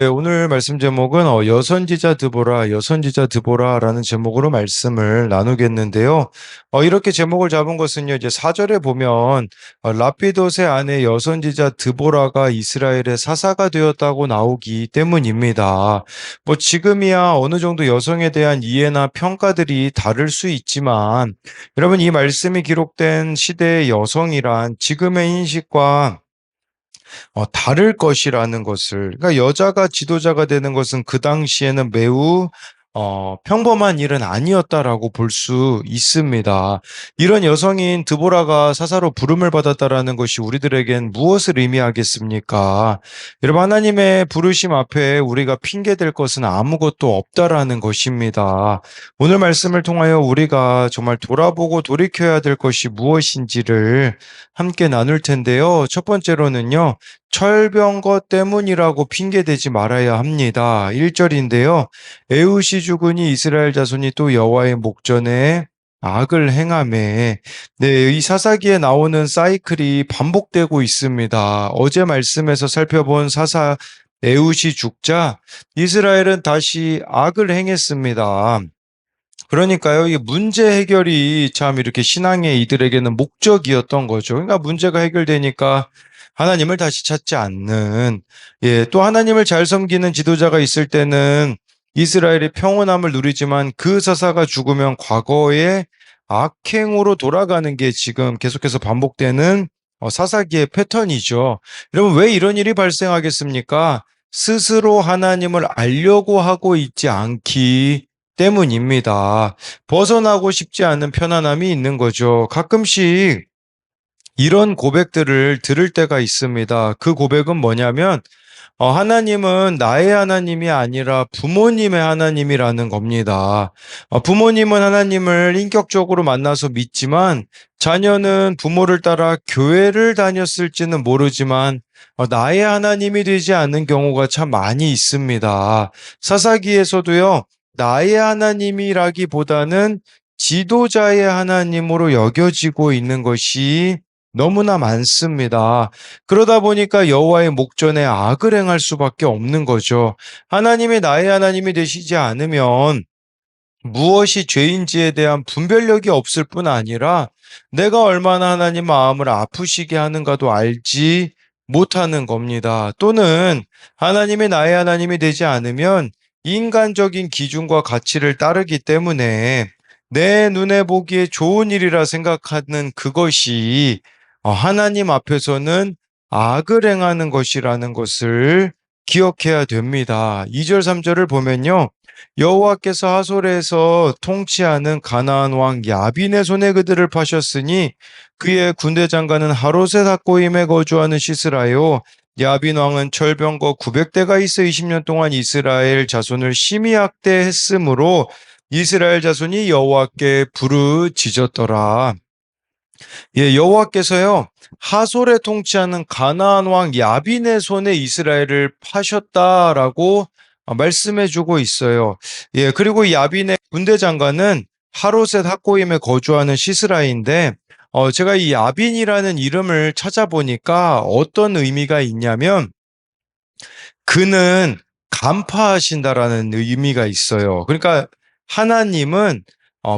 네, 오늘 말씀 제목은 여선지자 드보라, 여선지자 드보라라는 제목으로 말씀을 나누겠는데요. 이렇게 제목을 잡은 것은요, 이제 4절에 보면 라피돗의 아내 여선지자 드보라가 이스라엘의 사사가 되었다고 나오기 때문입니다. 뭐 지금이야 어느 정도 여성에 대한 이해나 평가들이 다를 수 있지만, 여러분 이 말씀이 기록된 시대의 여성이란 지금의 인식과 다를 것이라는 것을, 그러니까 여자가 지도자가 되는 것은 그 당시에는 매우 평범한 일은 아니었다라고 볼 수 있습니다. 이런 여성인 드보라가 사사로 부름을 받았다라는 것이 우리들에겐 무엇을 의미하겠습니까? 여러분, 하나님의 부르심 앞에 우리가 핑계댈 것은 아무것도 없다라는 것입니다. 오늘 말씀을 통하여 우리가 정말 돌아보고 돌이켜야 될 것이 무엇인지를 함께 나눌 텐데요. 첫 번째로는요, 철병거 때문이라고 핑계대지 말아야 합니다. 1절인데요. 에웃이 죽으니 이스라엘 자손이 또 여호와의 목전에 악을 행하매. 네, 이 사사기에 나오는 사이클이 반복되고 있습니다. 어제 말씀에서 살펴본 사사 에웃이 죽자 이스라엘은 다시 악을 행했습니다. 그러니까요, 이 문제 해결이 참 이렇게 신앙의 이들에게는 목적이었던 거죠. 그러니까 문제가 해결되니까 하나님을 다시 찾지 않는, 또 하나님을 잘 섬기는 지도자가 있을 때는 이스라엘이 평온함을 누리지만 그 사사가 죽으면 과거의 악행으로 돌아가는 게 지금 계속해서 반복되는 사사기의 패턴이죠. 여러분, 왜 이런 일이 발생하겠습니까? 스스로 하나님을 알려고 하고 있지 않기 때문입니다. 벗어나고 싶지 않은 편안함이 있는 거죠. 가끔씩 이런 고백들을 들을 때가 있습니다. 그 고백은 뭐냐면, 하나님은 나의 하나님이 아니라 부모님의 하나님이라는 겁니다. 부모님은 하나님을 인격적으로 만나서 믿지만, 자녀는 부모를 따라 교회를 다녔을지는 모르지만, 나의 하나님이 되지 않는 경우가 참 많이 있습니다. 사사기에서도요, 나의 하나님이라기보다는 지도자의 하나님으로 여겨지고 있는 것이 너무나 많습니다. 그러다 보니까 여호와의 목전에 악을 행할 수밖에 없는 거죠. 하나님이 나의 하나님이 되시지 않으면 무엇이 죄인지에 대한 분별력이 없을 뿐 아니라 내가 얼마나 하나님 마음을 아프시게 하는가도 알지 못하는 겁니다. 또는 하나님이 나의 하나님이 되지 않으면 인간적인 기준과 가치를 따르기 때문에 내 눈에 보기에 좋은 일이라 생각하는 그것이 하나님 앞에서는 악을 행하는 것이라는 것을 기억해야 됩니다. 2절, 3절을 보면요. 여호와께서 하솔에서 통치하는 가나안 왕 야빈의 손에 그들을 파셨으니 그의 군대 장관은 하롯의 삭고임에 거주하는 시스라요. 야빈 왕은 철병거 900대가 있어 20년 동안 이스라엘 자손을 심히 학대했으므로 이스라엘 자손이 여호와께 부르짖었더라. 여호와께서요, 하솔에 통치하는 가나안 왕 야빈의 손에 이스라엘을 파셨다라고 말씀해 주고 있어요. 그리고 이 야빈의 군대 장관은 하롯셋 학고임에 거주하는 시스라인데, 제가 이 야빈이라는 이름을 찾아보니까 어떤 의미가 있냐면, 그는 간파하신다라는 의미가 있어요. 그러니까 하나님은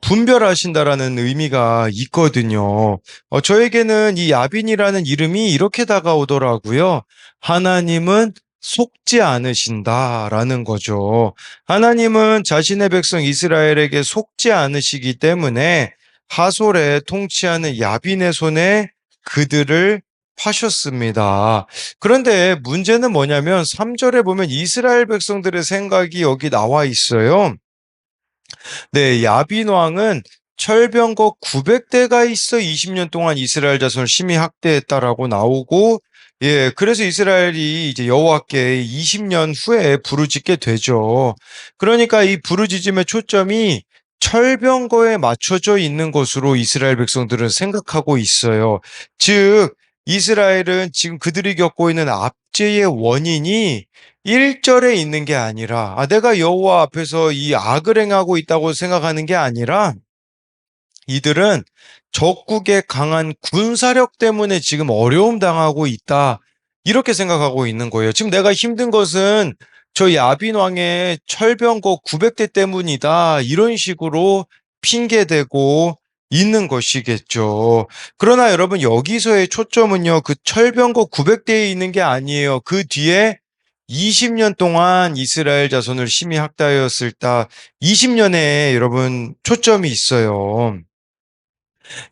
분별하신다라는 의미가 있거든요. 저에게는 이 야빈이라는 이름이 이렇게 다가오더라고요. 하나님은 속지 않으신다라는 거죠. 하나님은 자신의 백성 이스라엘에게 속지 않으시기 때문에 하솔에 통치하는 야빈의 손에 그들을 파셨습니다. 그런데 문제는 뭐냐면 3절에 보면 이스라엘 백성들의 생각이 여기 나와 있어요. 네, 야빈 왕은 철병거 900대가 있어 20년 동안 이스라엘 자손을 심히 학대했다라고 나오고, 그래서 이스라엘이 이제 여호와께 20년 후에 부르짖게 되죠. 그러니까 이 부르짖음의 초점이 철병거에 맞춰져 있는 것으로 이스라엘 백성들은 생각하고 있어요. 즉, 이스라엘은 지금 그들이 겪고 있는 압제의 원인이 1절에 있는 게 아니라, 내가 여호와 앞에서 이 악을 행하고 있다고 생각하는 게 아니라, 이들은 적국의 강한 군사력 때문에 지금 어려움 당하고 있다. 이렇게 생각하고 있는 거예요. 지금 내가 힘든 것은 저 야빈 왕의 철병거 900대 때문이다. 이런 식으로 핑계대고 있는 것이겠죠. 그러나 여러분 여기서의 초점은요. 그 철병거 900대에 있는 게 아니에요. 그 뒤에 20년 동안 이스라엘 자손을 심히 학대하였을 때 20년에 여러분 초점이 있어요.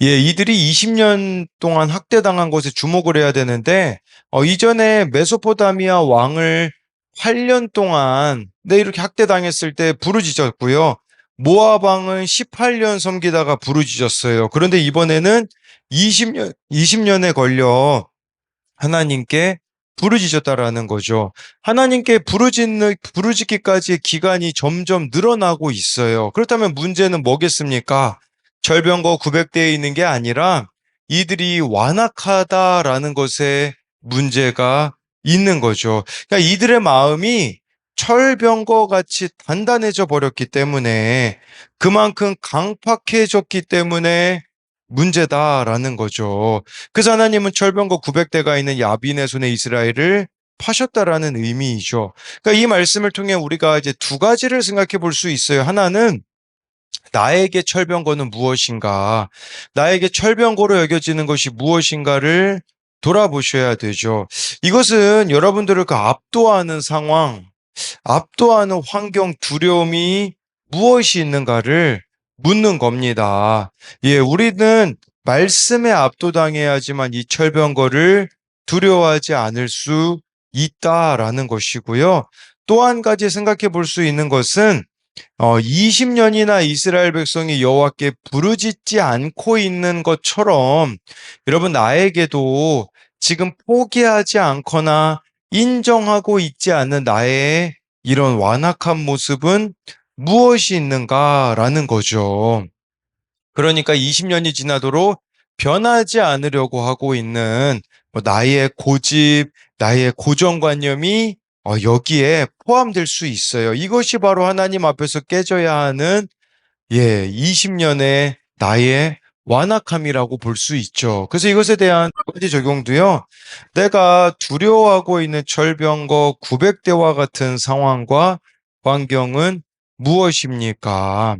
예, 이들이 20년 동안 학대당한 것에 주목을 해야 되는데, 이전에 메소포타미아 왕을 8년 동안, 네, 이렇게 학대당했을 때 부르짖었고요. 모압 왕은 18년 섬기다가 부르짖었어요. 그런데 이번에는 20년에 걸려 하나님께 부르짖었다라는 거죠. 하나님께 부르짖기까지의 기간이 점점 늘어나고 있어요. 그렇다면 문제는 뭐겠습니까? 절병거 900대에 있는 게 아니라 이들이 완악하다라는 것에 문제가 있는 거죠. 그러니까 이들의 마음이 철병거 같이 단단해져 버렸기 때문에 그만큼 강팍해졌기 때문에 문제다라는 거죠. 그래서 하나님은 철병거 900대가 있는 야빈의 손에 이스라엘을 파셨다라는 의미이죠. 그러니까 이 말씀을 통해 우리가 이제 두 가지를 생각해 볼 수 있어요. 하나는 나에게 철병거는 무엇인가? 나에게 철병거로 여겨지는 것이 무엇인가를 돌아보셔야 되죠. 이것은 여러분들을 그 압도하는 상황, 압도하는 환경, 두려움이 무엇이 있는가를 묻는 겁니다. 예, 우리는 말씀에 압도당해야지만 이 철병거를 두려워하지 않을 수 있다라는 것이고요. 또 한 가지 생각해 볼 수 있는 것은 20년이나 이스라엘 백성이 여호와께 부르짖지 않고 있는 것처럼 여러분 나에게도 지금 포기하지 않거나 인정하고 있지 않는 나의 이런 완악한 모습은 무엇이 있는가라는 거죠. 그러니까 20년이 지나도록 변하지 않으려고 하고 있는 나의 고집, 나의 고정관념이 여기에 포함될 수 있어요. 이것이 바로 하나님 앞에서 깨져야 하는 20년의 나의 완악함이라고 볼 수 있죠. 그래서 이것에 대한 두 가지 적용도요. 내가 두려워하고 있는 철병거 900대와 같은 상황과 환경은 무엇입니까?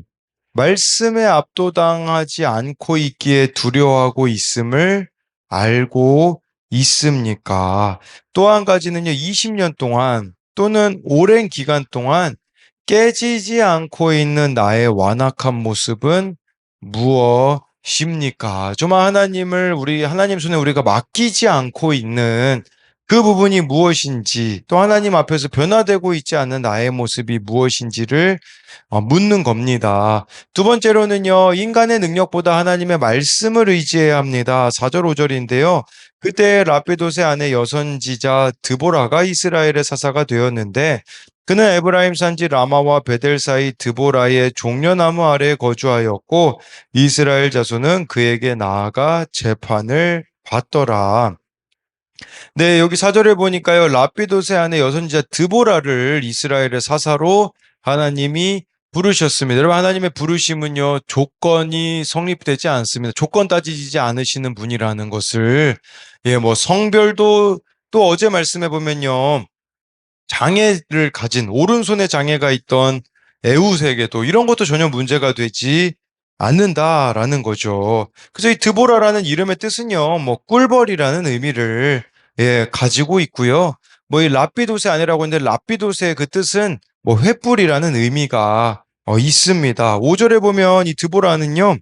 말씀에 압도당하지 않고 있기에 두려워하고 있음을 알고 있습니까? 또 한 가지는요, 20년 동안 또는 오랜 기간 동안 깨지지 않고 있는 나의 완악한 모습은 무엇입니까? 정말 하나님 손에 우리가 맡기지 않고 있는 그 부분이 무엇인지, 또 하나님 앞에서 변화되고 있지 않는 나의 모습이 무엇인지를 묻는 겁니다. 두 번째로는요, 인간의 능력보다 하나님의 말씀을 의지해야 합니다. 4절, 5절인데요. 그때 라피도세 아내 여선지자 드보라가 이스라엘의 사사가 되었는데, 그는 에브라임 산지 라마와 베델 사이 드보라의 종려나무 아래에 거주하였고, 이스라엘 자손은 그에게 나아가 재판을 받더라. 네, 여기 사절에 보니까요, 라피도세 아내 여선지자 드보라를 이스라엘의 사사로 하나님이 부르셨습니다. 여러분, 하나님의 부르심은요, 조건이 성립되지 않습니다. 조건 따지지 않으시는 분이라는 것을, 성별도 또 어제 말씀해 보면요, 장애를 가진, 오른손에 장애가 있던 에웃에게도 이런 것도 전혀 문제가 되지 않는다라는 거죠. 그래서 이 드보라라는 이름의 뜻은요, 꿀벌이라는 의미를 가지고 있고요. 이 라피도세 아니라고 했는데 라피도세의 그 뜻은 횃불이라는 의미가 있습니다. 5절에 보면 이 드보라는요,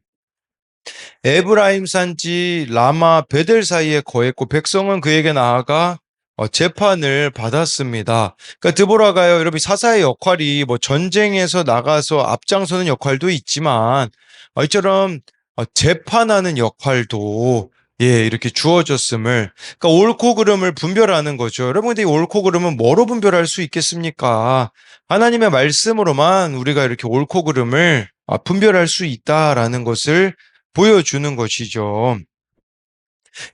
에브라임 산지 라마 베델 사이에 거했고 백성은 그에게 나아가 재판을 받았습니다. 그러니까 드보라가요, 여러분 사사의 역할이 전쟁에서 나가서 앞장서는 역할도 있지만 이처럼 재판하는 역할도 이렇게 주어졌음을, 그러니까 옳고 그름을 분별하는 거죠. 여러분, 근데 이 옳고 그름은 뭐로 분별할 수 있겠습니까? 하나님의 말씀으로만 우리가 이렇게 옳고 그름을 분별할 수 있다라는 것을 보여주는 것이죠.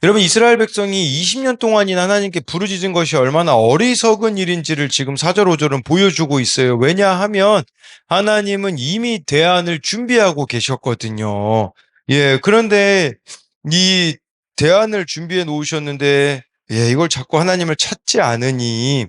여러분, 이스라엘 백성이 20년 동안이나 하나님께 부르짖은 것이 얼마나 어리석은 일인지를 지금 4절, 5절은 보여주고 있어요. 왜냐하면 하나님은 이미 대안을 준비하고 계셨거든요. 그런데 이 대안을 준비해 놓으셨는데, 이걸 자꾸 하나님을 찾지 않으니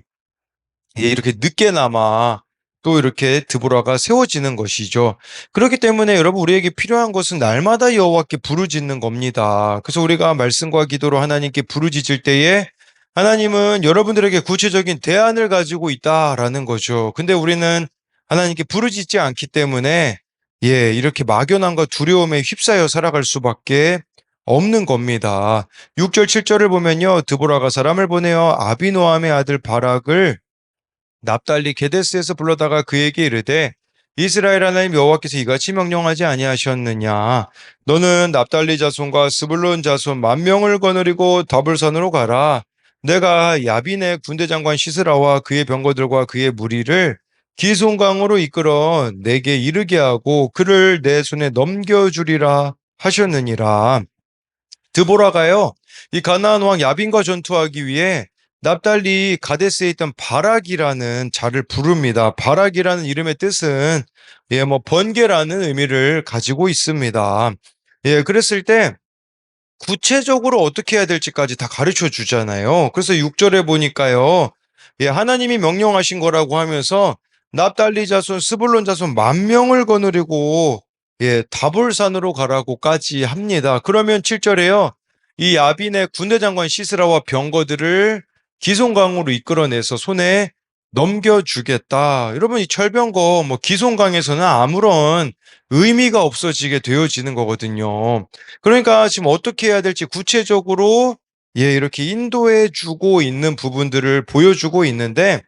예, 이렇게 늦게나마 또 이렇게 드보라가 세워지는 것이죠. 그렇기 때문에 여러분 우리에게 필요한 것은 날마다 여호와께 부르짖는 겁니다. 그래서 우리가 말씀과 기도로 하나님께 부르짖을 때에 하나님은 여러분들에게 구체적인 대안을 가지고 있다라는 거죠. 근데 우리는 하나님께 부르짖지 않기 때문에 예, 이렇게 막연함과 두려움에 휩싸여 살아갈 수밖에 없는 겁니다. 6절, 7절을 보면요. 드보라가 사람을 보내어 아비노함의 아들 바락을 납달리 게데스에서 불러다가 그에게 이르되 이스라엘 하나님 여호와께서 이같이 명령하지 아니하셨느냐 너는 납달리 자손과 스불론 자손 10,000명을 거느리고 다볼산으로 가라 내가 야빈의 군대 장관 시스라와 그의 병거들과 그의 무리를 기송강으로 이끌어 내게 이르게 하고 그를 내 손에 넘겨주리라 하셨느니라. 드보라가요, 이 가나안 왕 야빈과 전투하기 위해 납달리 가데스에 있던 바락이라는 자를 부릅니다. 바락이라는 이름의 뜻은 예, 뭐 번개라는 의미를 가지고 있습니다. 예, 그랬을 때 구체적으로 어떻게 해야 될지까지 다 가르쳐 주잖아요. 그래서 6절에 보니까요. 예, 하나님이 명령하신 거라고 하면서 납달리 자손, 스불론 자손 10,000명을 거느리고 예, 다볼산으로 가라고까지 합니다. 그러면 7절에요. 이 야빈의 군대 장관 시스라와 병거들을 기송강으로 이끌어내서 손에 넘겨주겠다. 여러분 이 철병거 뭐 기송강에서는 아무런 의미가 없어지게 되어지는 거거든요. 그러니까 지금 어떻게 해야 될지 구체적으로 예, 이렇게 인도해 주고 있는 부분들을 보여주고 있는데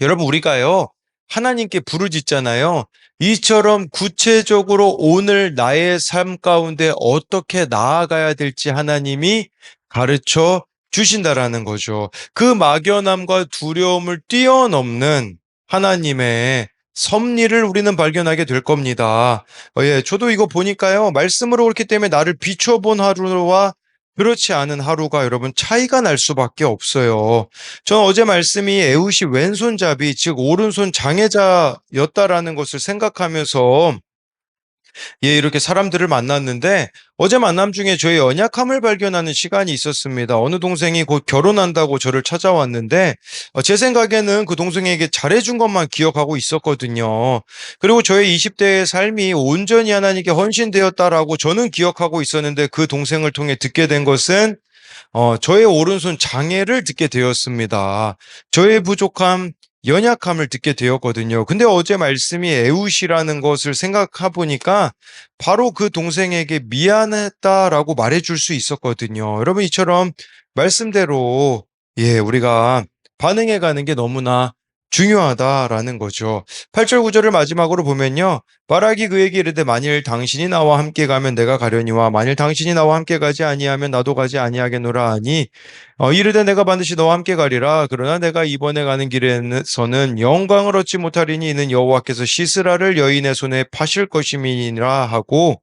여러분 우리가요. 하나님께 부르짖잖아요. 이처럼 구체적으로 오늘 나의 삶 가운데 어떻게 나아가야 될지 하나님이 가르쳐 주신다라는 거죠. 그 막연함과 두려움을 뛰어넘는 하나님의 섭리를 우리는 발견하게 될 겁니다. 예, 저도 이거 보니까요. 말씀으로 그렇기 때문에 나를 비춰본 하루와 그렇지 않은 하루가 여러분 차이가 날 수밖에 없어요. 저는 어제 말씀이 에훗이 왼손잡이, 즉 오른손 장애자였다라는 것을 생각하면서 예, 이렇게 사람들을 만났는데 어제 만남 중에 저의 연약함을 발견하는 시간이 있었습니다. 어느 동생이 곧 결혼한다고 저를 찾아왔는데 제 생각에는 그 동생에게 잘해준 것만 기억하고 있었거든요. 그리고 저의 20대의 삶이 온전히 하나님께 헌신되었다라고 저는 기억하고 있었는데 그 동생을 통해 듣게 된 것은 저의 오른손 장애를 듣게 되었습니다. 저의 부족함, 연약함을 듣게 되었거든요. 근데 어제 말씀이 에웃이라는 것을 생각해 보니까 바로 그 동생에게 미안했다라고 말해줄 수 있었거든요. 여러분 이처럼 말씀대로 예, 우리가 반응해 가는 게 너무나 중요하다라는 거죠. 8절 9절을 마지막으로 보면요. 바락이 그에게 이르되 만일 당신이 나와 함께 가면 내가 가려니와 만일 당신이 나와 함께 가지 아니하면 나도 가지 아니하겠노라 하니 이르되 내가 반드시 너와 함께 가리라. 그러나 내가 이번에 가는 길에서는 영광을 얻지 못하리니 이는 여호와께서 시스라를 여인의 손에 파실 것임이니라 하고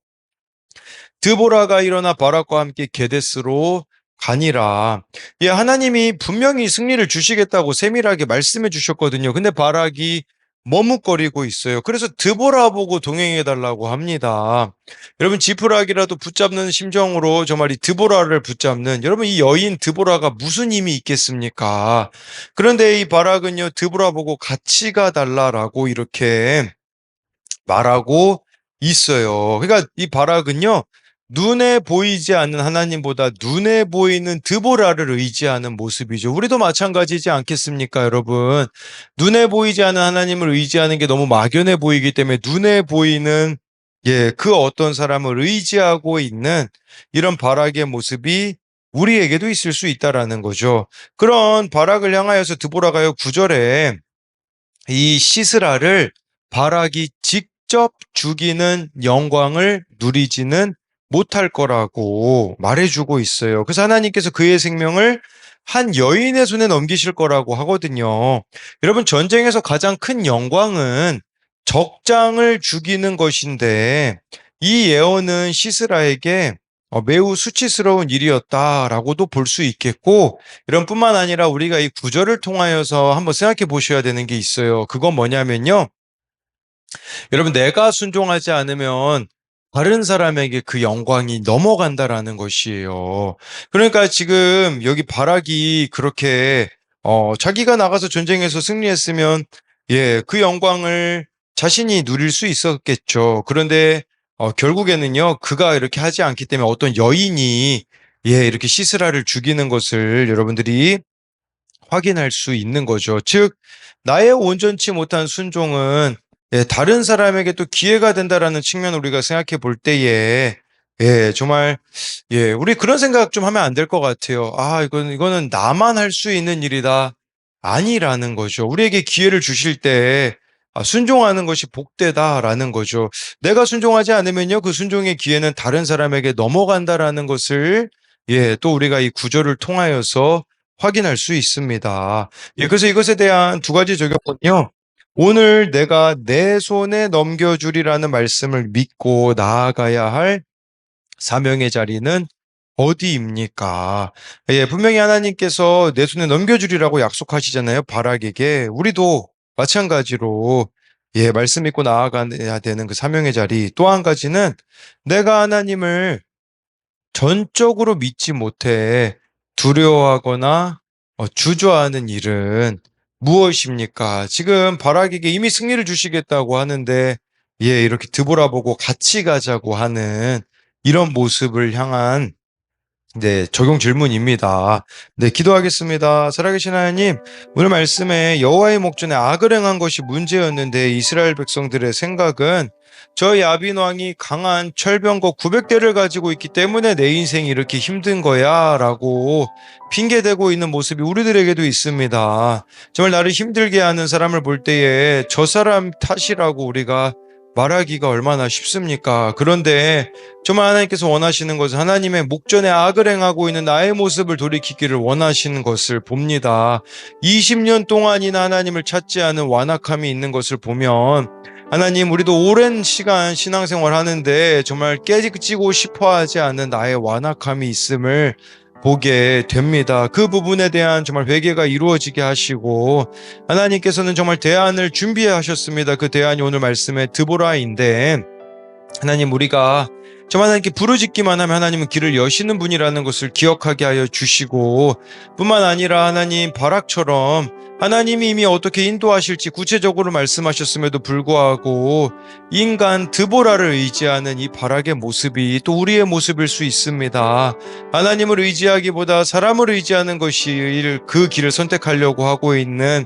드보라가 일어나 바락과 함께 게데스로 가니라. 예, 하나님이 분명히 승리를 주시겠다고 세밀하게 말씀해 주셨거든요. 근데 바락이 머뭇거리고 있어요. 그래서 드보라 보고 동행해 달라고 합니다. 여러분 지푸라기라도 붙잡는 심정으로 정말 이 드보라를 붙잡는 여러분 이 여인 드보라가 무슨 힘이 있겠습니까? 그런데 이 바락은요 드보라 보고 같이 가달라라고 이렇게 말하고 있어요. 그러니까 이 바락은요, 눈에 보이지 않는 하나님보다 눈에 보이는 드보라를 의지하는 모습이죠. 우리도 마찬가지지 않겠습니까, 여러분? 눈에 보이지 않는 하나님을 의지하는 게 너무 막연해 보이기 때문에 눈에 보이는 예, 그 어떤 사람을 의지하고 있는 이런 바락의 모습이 우리에게도 있을 수 있다라는 거죠. 그런 바락을 향하여서 드보라가요, 9절에 이 시스라를 바락이 직접 죽이는 영광을 누리지는 못할 거라고 말해주고 있어요. 그래서 하나님께서 그의 생명을 한 여인의 손에 넘기실 거라고 하거든요. 여러분, 전쟁에서 가장 큰 영광은 적장을 죽이는 것인데, 이 예언은 시스라에게 매우 수치스러운 일이었다라고도 볼 수 있겠고, 이런 뿐만 아니라 우리가 이 구절을 통하여서 한번 생각해 보셔야 되는 게 있어요. 그건 뭐냐면요. 여러분, 내가 순종하지 않으면 다른 사람에게 그 영광이 넘어간다라는 것이에요. 그러니까 지금 여기 바락이 그렇게 자기가 나가서 전쟁에서 승리했으면 그 영광을 자신이 누릴 수 있었겠죠. 그런데 결국에는요, 그가 이렇게 하지 않기 때문에 어떤 여인이 이렇게 시스라를 죽이는 것을 여러분들이 확인할 수 있는 거죠. 즉, 나의 온전치 못한 순종은 다른 사람에게 또 기회가 된다라는 측면을 우리가 생각해 볼 때에 정말 우리 그런 생각 좀 하면 안 될 것 같아요. 아, 이거는 나만 할 수 있는 일이다. 아니라는 거죠. 우리에게 기회를 주실 때 순종하는 것이 복되다라는 거죠. 내가 순종하지 않으면요, 그 순종의 기회는 다른 사람에게 넘어간다라는 것을 또 우리가 이 구절을 통하여서 확인할 수 있습니다. 그래서 이것에 대한 두 가지 적용은요. 오늘 내가 내 손에 넘겨주리라는 말씀을 믿고 나아가야 할 사명의 자리는 어디입니까? 분명히 하나님께서 내 손에 넘겨주리라고 약속하시잖아요. 바락에게. 우리도 마찬가지로 말씀 믿고 나아가야 되는 그 사명의 자리. 또 한 가지는 내가 하나님을 전적으로 믿지 못해 두려워하거나 주저하는 일은 무엇입니까? 지금 바락에게 이미 승리를 주시겠다고 하는데 이렇게 드보라 보고 같이 가자고 하는 이런 모습을 향한 적용 질문입니다. 기도하겠습니다. 살아계신 하나님, 오늘 말씀에 여호와의 목전에 악을 행한 것이 문제였는데 이스라엘 백성들의 생각은 저희 아빈 왕이 강한 철병거 900대를 가지고 있기 때문에 내 인생이 이렇게 힘든 거야 라고 핑계대고 있는 모습이 우리들에게도 있습니다. 정말 나를 힘들게 하는 사람을 볼 때에 저 사람 탓이라고 우리가 말하기가 얼마나 쉽습니까? 그런데 정말 하나님께서 원하시는 것은 하나님의 목전에 악을 행하고 있는 나의 모습을 돌이키기를 원하시는 것을 봅니다. 20년 동안이나 하나님을 찾지 않은 완악함이 있는 것을 보면 하나님, 우리도 오랜 시간 신앙생활 하는데 정말 깨지고 싶어 하지 않는 나의 완악함이 있음을 보게 됩니다. 그 부분에 대한 정말 회개가 이루어지게 하시고 하나님께서는 정말 대안을 준비하셨습니다. 그 대안이 오늘 말씀의 드보라인데 하나님, 우리가 정말 하나님께 부르짖기만 하면 하나님은 길을 여시는 분이라는 것을 기억하게 하여 주시고 뿐만 아니라 하나님 바락처럼 하나님이 이미 어떻게 인도하실지 구체적으로 말씀하셨음에도 불구하고 인간 드보라를 의지하는 이 바락의 모습이 또 우리의 모습일 수 있습니다. 하나님을 의지하기보다 사람을 의지하는 것이 그 길을 선택하려고 하고 있는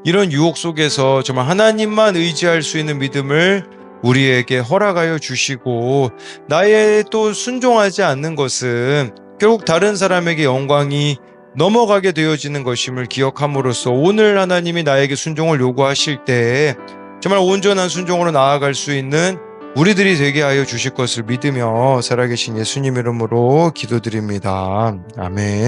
이런 유혹 속에서 정말 하나님만 의지할 수 있는 믿음을 우리에게 허락하여 주시고 나의 또 순종하지 않는 것은 결국 다른 사람에게 영광이 넘어가게 되어지는 것임을 기억함으로써 오늘 하나님이 나에게 순종을 요구하실 때 정말 온전한 순종으로 나아갈 수 있는 우리들이 되게 하여 주실 것을 믿으며 살아계신 예수님 이름으로 기도드립니다. 아멘.